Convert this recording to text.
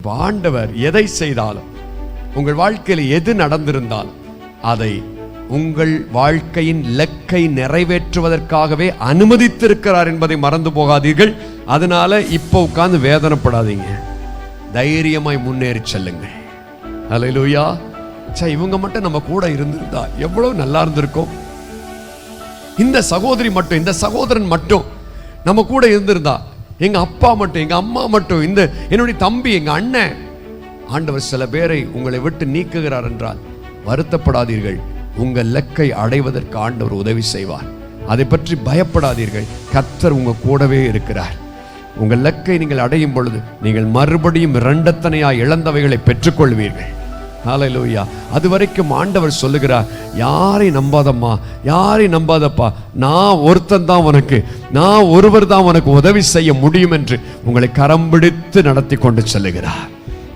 ஆண்டவர் எதை செய்தாலும் உங்கள் வாழ்க்கையில் எது நடந்திருந்தாலும் அதை உங்கள் வாழ்க்கையின் இலக்கை நிறைவேற்றுவதற்காகவே அனுமதித்திருக்கிறார் என்பதை மறந்து போகாதீர்கள். அதனால இப்போ உட்கார்ந்து வேதனைப்படாதீங்க, தைரியமாய் முன்னேறி செல்லுங்கள். ஹல்லேலூயா. இவங்க மட்டும் நம்ம கூட இருந்திருந்தா எவ்வளவு நல்லா இருந்திருக்கும். இந்த சகோதரி மட்டும், இந்த சகோதரன் மட்டும் நம்ம கூட இருந்திருந்தா, எங்க அப்பா மட்டும், எங்க அம்மா மட்டும், இந்த என்னுடைய தம்பி, எங்க அண்ணன். ஆண்டவர் சில பேரை உங்களை விட்டு நீக்குகிறார் என்றால் வருத்தப்படாதீர்கள். உங்கள் இலக்கை அடைவதற்கு ஆண்டவர் உதவி செய்வார். அதை பற்றி பயப்படாதீர்கள். கர்த்தர் உங்க கூடவே இருக்கிறார். உங்கள் இலக்கை நீங்கள் அடையும் பொழுது நீங்கள் மறுபடியும் இரண்டத்தனையாய் இழந்தவைகளை பெற்றுக்கொள்வீர்கள். ஹல்லேலூயா. அது வரைக்கும் ஆண்டவர் சொல்லுகிறார், யாரை நம்பாதம்மா, யாரை நம்பாதப்பா, நான் ஒருத்தன் தான் உனக்கு, நான் ஒருவர் தான் உனக்கு உதவி செய்ய முடியும் என்று உங்களை கரம் பிடித்து நடத்தி கொண்டு செல்லுகிறார்.